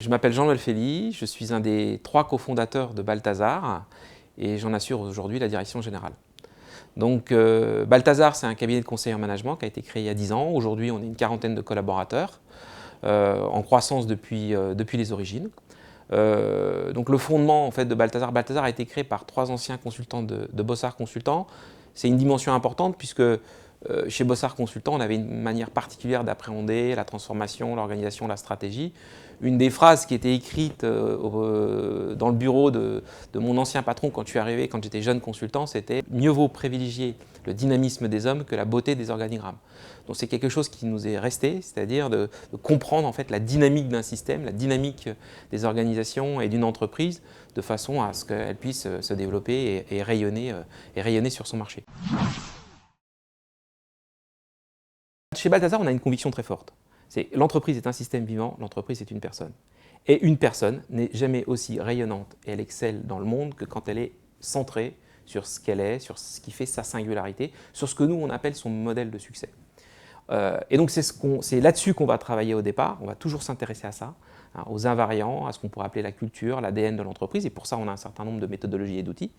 Je m'appelle Jean-Noël Fély, je suis un des 3 cofondateurs de Balthazar et j'en assure aujourd'hui la direction générale. Donc Balthazar, c'est un cabinet de conseil en management qui a été créé il y a 10 ans. Aujourd'hui, on est une quarantaine de collaborateurs en croissance depuis les origines. Donc le fondement en fait, de Balthazar a été créé par 3 anciens consultants de Bossard Consultants. C'est une dimension importante puisque chez Bossard Consultants, on avait une manière particulière d'appréhender la transformation, l'organisation, la stratégie. Une des phrases qui était écrite dans le bureau de mon ancien patron quand je suis arrivé, quand j'étais jeune consultant, c'était « Mieux vaut privilégier le dynamisme des hommes que la beauté des organigrammes ». Donc c'est quelque chose qui nous est resté, c'est-à-dire de comprendre en fait la dynamique d'un système, la dynamique des organisations et d'une entreprise, de façon à ce qu'elle puisse se développer et rayonner sur son marché. Chez Balthazar, on a une conviction très forte. L'entreprise est un système vivant, l'entreprise est une personne. Et une personne n'est jamais aussi rayonnante et elle excelle dans le monde que quand elle est centrée sur ce qu'elle est, sur ce qui fait sa singularité, sur ce que nous on appelle son modèle de succès. Et donc c'est là-dessus qu'on va travailler au départ, on va toujours s'intéresser à ça, hein, aux invariants, à ce qu'on pourrait appeler la culture, l'ADN de l'entreprise, et pour ça on a un certain nombre de méthodologies et d'outils.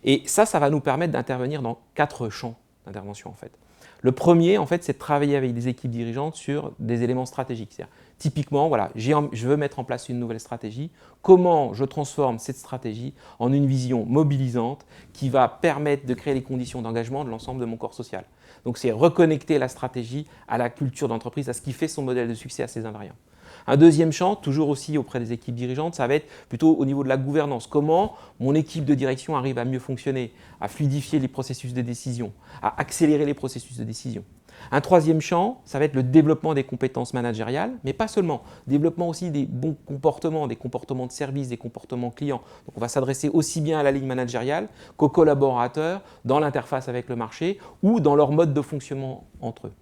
Et ça va nous permettre d'intervenir dans 4 champs d'intervention en fait. Le premier, en fait, c'est de travailler avec des équipes dirigeantes sur des éléments stratégiques. Typiquement, voilà, je veux mettre en place une nouvelle stratégie. Comment je transforme cette stratégie en une vision mobilisante qui va permettre de créer les conditions d'engagement de l'ensemble de mon corps social. Donc, c'est reconnecter la stratégie à la culture d'entreprise, à ce qui fait son modèle de succès, à ses invariants. Un deuxième champ, toujours aussi auprès des équipes dirigeantes, ça va être plutôt au niveau de la gouvernance. Comment mon équipe de direction arrive à mieux fonctionner, à fluidifier les processus de décision, à accélérer les processus de décision. Un troisième champ, ça va être le développement des compétences managériales, mais pas seulement. Développement aussi des bons comportements, des comportements de service, des comportements clients. Donc on va s'adresser aussi bien à la ligne managériale qu'aux collaborateurs dans l'interface avec le marché ou dans leur mode de fonctionnement entre eux.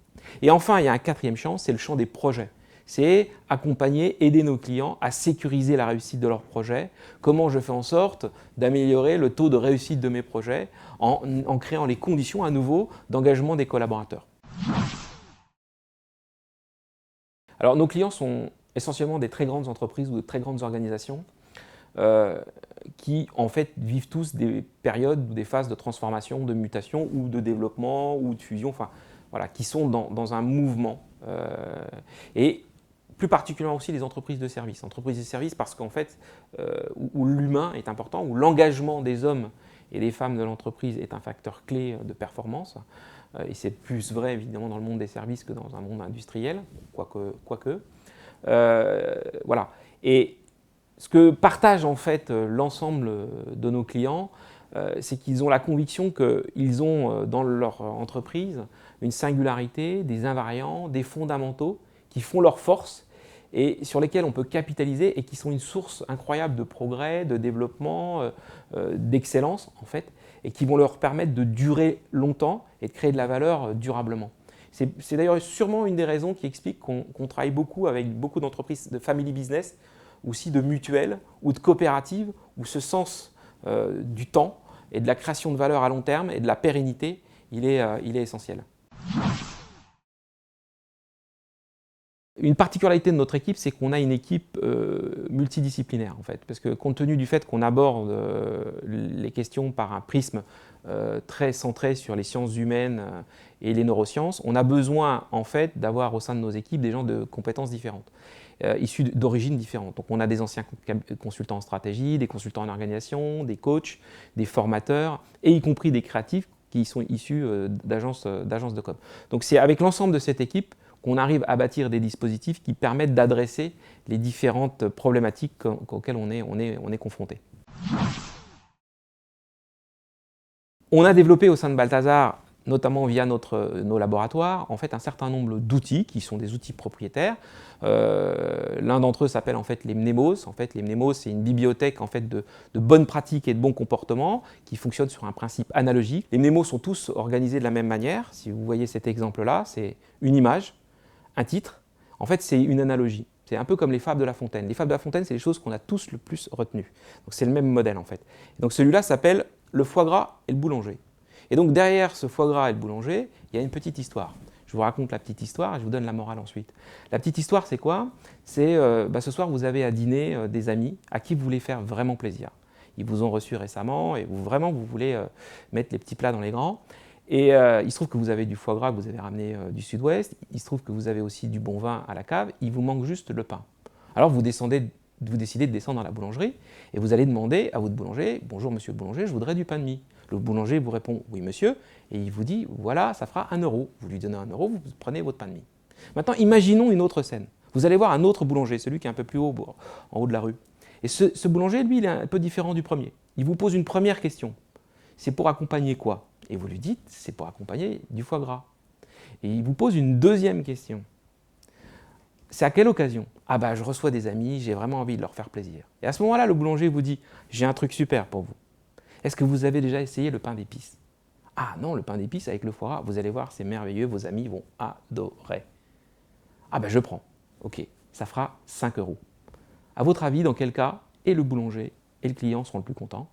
Et enfin, il y a un quatrième champ, c'est le champ des projets. C'est accompagner, aider nos clients à sécuriser la réussite de leurs projets. Comment je fais en sorte d'améliorer le taux de réussite de mes projets en créant les conditions à nouveau d'engagement des collaborateurs. Alors nos clients sont essentiellement des très grandes entreprises ou de très grandes organisations qui en fait vivent tous des périodes ou des phases de transformation, de mutation ou de développement ou de fusion, enfin voilà, qui sont dans un mouvement. Et plus particulièrement aussi les entreprises de services. Entreprises de services parce qu'en fait, où l'humain est important, où l'engagement des hommes et des femmes de l'entreprise est un facteur clé de performance. Et c'est plus vrai évidemment dans le monde des services que dans un monde industriel, quoique. Voilà. Et ce que partage en fait l'ensemble de nos clients, c'est qu'ils ont la conviction qu'ils ont dans leur entreprise une singularité, des invariants, des fondamentaux qui font leur force et sur lesquels on peut capitaliser et qui sont une source incroyable de progrès, de développement, d'excellence en fait, et qui vont leur permettre de durer longtemps et de créer de la valeur durablement. C'est d'ailleurs sûrement une des raisons qui explique qu'on travaille beaucoup avec beaucoup d'entreprises de family business, aussi de mutuelles ou de coopératives, où ce sens du temps et de la création de valeur à long terme et de la pérennité, il est essentiel. Une particularité de notre équipe, c'est qu'on a une équipe multidisciplinaire en fait, parce que compte tenu du fait qu'on aborde les questions par un prisme très centré sur les sciences humaines et les neurosciences, on a besoin en fait d'avoir au sein de nos équipes des gens de compétences différentes, issus d'origines différentes. Donc on a des anciens consultants en stratégie, des consultants en organisation, des coachs, des formateurs, et y compris des créatifs qui sont issus d'agences de com. Donc c'est avec l'ensemble de cette équipe qu'on arrive à bâtir des dispositifs qui permettent d'adresser les différentes problématiques auxquelles on est confronté. On a développé au sein de Balthazar, notamment via nos laboratoires, en fait un certain nombre d'outils qui sont des outils propriétaires. L'un d'entre eux s'appelle en fait les Mnemos. En fait, les Mnemos, c'est une bibliothèque en fait, de bonnes pratiques et de bons comportements qui fonctionne sur un principe analogique. Les Mnemos sont tous organisés de la même manière. Si vous voyez cet exemple-là, c'est une image, un titre. En fait, c'est une analogie. C'est un peu comme les fables de La Fontaine. Les fables de La Fontaine, c'est les choses qu'on a tous le plus retenues. Donc c'est le même modèle en fait. Et donc celui-là s'appelle le foie gras et le boulanger. Et donc derrière ce foie gras et le boulanger, il y a une petite histoire. Je Je vous raconte la petite histoire et je vous donne la morale ensuite. La petite histoire, c'est quoi? C'est ce soir, vous avez à dîner des amis à qui vous voulez faire vraiment plaisir. Ils vous ont reçu récemment et vous voulez mettre les petits plats dans les grands. Et il se trouve que vous avez du foie gras que vous avez ramené du sud-ouest. Il se trouve que vous avez aussi du bon vin à la cave. Il vous manque juste le pain. Alors vous décidez de descendre dans la boulangerie et vous allez demander à votre boulanger: bonjour monsieur le boulanger, je voudrais du pain de mie. Le boulanger vous répond: oui monsieur, et il vous dit: voilà, ça fera 1 euro. Vous lui donnez 1 euro, vous prenez votre pain de mie. Maintenant, imaginons une autre scène. Vous allez voir un autre boulanger, celui qui est un peu plus haut, en haut de la rue. Et ce boulanger, lui, il est un peu différent du premier. Il vous pose une première question. C'est pour accompagner quoi? Et vous lui dites: c'est pour accompagner du foie gras. Et il vous pose une deuxième question. C'est à quelle occasion? Ah bah je reçois des amis, j'ai vraiment envie de leur faire plaisir. Et à ce moment-là, le boulanger vous dit: j'ai un truc super pour vous. Est-ce que vous avez déjà essayé le pain d'épices? Ah non, le pain d'épices avec le foie gras, vous allez voir, c'est merveilleux, vos amis vont adorer. Ah ben je prends. Ok, ça fera 5 euros. À votre avis, dans quel cas et le boulanger et le client seront le plus contents?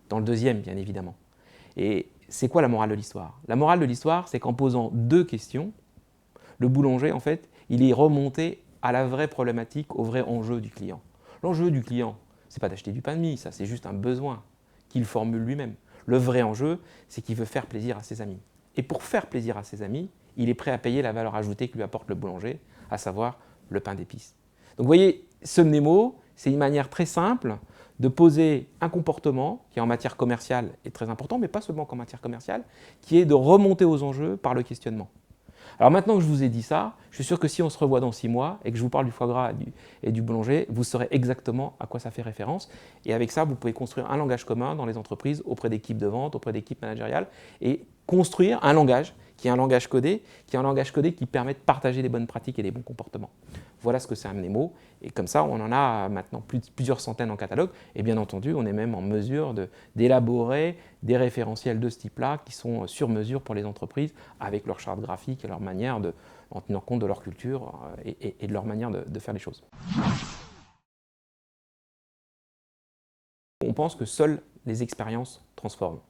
Dans le deuxième, bien évidemment. Et c'est quoi la morale de l'histoire? La morale de l'histoire, c'est qu'en posant 2 questions, le boulanger, en fait, il est remonté à la vraie problématique, au vrai enjeu du client. L'enjeu du client, c'est pas d'acheter du pain de mie, ça c'est juste un besoin qu'il formule lui-même. Le vrai enjeu, c'est qu'il veut faire plaisir à ses amis. Et pour faire plaisir à ses amis, il est prêt à payer la valeur ajoutée que lui apporte le boulanger, à savoir le pain d'épices. Donc vous voyez, ce mnémo, c'est une manière très simple de poser un comportement qui en matière commerciale est très important, mais pas seulement qu'en matière commerciale, qui est de remonter aux enjeux par le questionnement. Alors maintenant que je vous ai dit ça, je suis sûr que si on se revoit dans 6 mois et que je vous parle du foie gras et du boulanger, vous saurez exactement à quoi ça fait référence. Et avec ça, vous pouvez construire un langage commun dans les entreprises, auprès d'équipes de vente, auprès d'équipes managériales, et construire un langage qui est un langage codé, qui permet de partager les bonnes pratiques et les bons comportements. Voilà ce que c'est un mnémo. Et comme ça, on en a maintenant plusieurs centaines en catalogue. Et bien entendu, on est même en mesure d'élaborer des référentiels de ce type-là qui sont sur mesure pour les entreprises, avec leur charte graphique et leur manière en tenant compte de leur culture et de leur manière de faire les choses. On pense que seules les expériences transforment.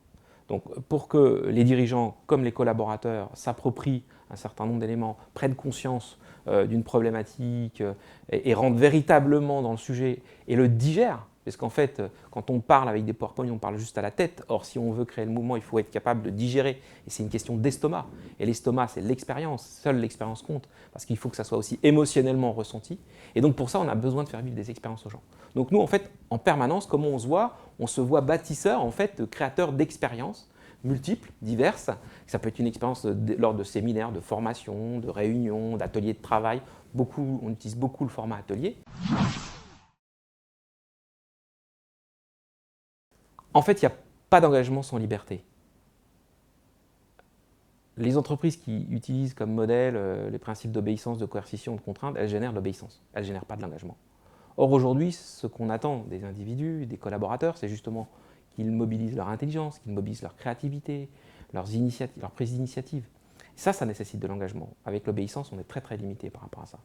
Donc pour que les dirigeants comme les collaborateurs s'approprient un certain nombre d'éléments, prennent conscience d'une problématique et rentrent véritablement dans le sujet et le digèrent, parce qu'en fait, quand on parle avec des PowerPoint, on parle juste à la tête. Or, si on veut créer le mouvement, il faut être capable de digérer. Et c'est une question d'estomac. Et l'estomac, c'est l'expérience. Seule l'expérience compte, parce qu'il faut que ça soit aussi émotionnellement ressenti. Et donc pour ça, on a besoin de faire vivre des expériences aux gens. Donc nous, en fait, en permanence, comment on se voit bâtisseur, en fait, créateur d'expériences multiples, diverses. Ça peut être une expérience lors de séminaires, de formations, de réunions, d'ateliers de travail. On utilise beaucoup le format atelier. En fait, il n'y a pas d'engagement sans liberté. Les entreprises qui utilisent comme modèle les principes d'obéissance, de coercition, de contrainte, elles génèrent de l'obéissance, elles ne génèrent pas de l'engagement. Or aujourd'hui, ce qu'on attend des individus, des collaborateurs, c'est justement qu'ils mobilisent leur intelligence, qu'ils mobilisent leur créativité, leur prise d'initiative. Ça nécessite de l'engagement. Avec l'obéissance, on est très très limité par rapport à ça.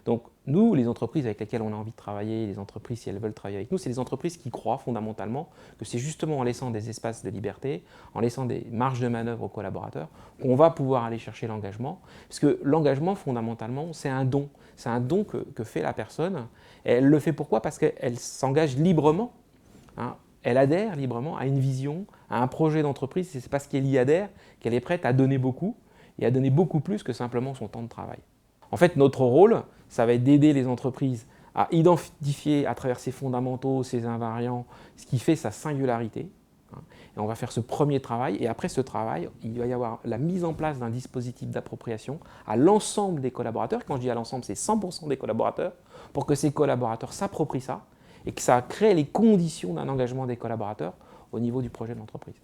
Donc nous, les entreprises avec lesquelles on a envie de travailler, les entreprises si elles veulent travailler avec nous, c'est les entreprises qui croient fondamentalement que c'est justement en laissant des espaces de liberté, en laissant des marges de manœuvre aux collaborateurs, qu'on va pouvoir aller chercher l'engagement. Parce que l'engagement, fondamentalement, c'est un don. C'est un don que fait la personne. Et elle le fait pourquoi? Parce qu'elle s'engage librement. Hein. Elle adhère librement à une vision, à un projet d'entreprise. C'est parce qu'elle y adhère qu'elle est prête à donner beaucoup et à donner beaucoup plus que simplement son temps de travail. En fait, notre rôle, ça va être d'aider les entreprises à identifier à travers ses fondamentaux, ses invariants, ce qui fait sa singularité. Et on va faire ce premier travail, et après ce travail, il va y avoir la mise en place d'un dispositif d'appropriation à l'ensemble des collaborateurs. Quand je dis à l'ensemble, c'est 100% des collaborateurs, pour que ces collaborateurs s'approprient ça, et que ça crée les conditions d'un engagement des collaborateurs au niveau du projet de l'entreprise.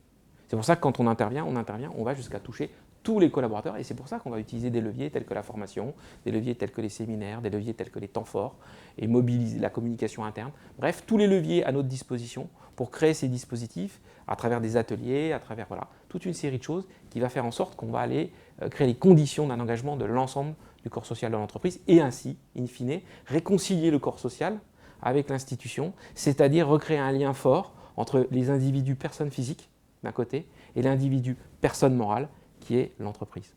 C'est pour ça que quand on intervient, on va jusqu'à toucher tous les collaborateurs, et c'est pour ça qu'on va utiliser des leviers tels que la formation, des leviers tels que les séminaires, des leviers tels que les temps forts, et mobiliser la communication interne. Bref, tous les leviers à notre disposition pour créer ces dispositifs à travers des ateliers, à travers toute une série de choses qui va faire en sorte qu'on va aller créer les conditions d'un engagement de l'ensemble du corps social de l'entreprise, et ainsi, in fine, réconcilier le corps social avec l'institution, c'est-à-dire recréer un lien fort entre les individus personnes physiques d'un côté et l'individu personne morale qui est l'entreprise.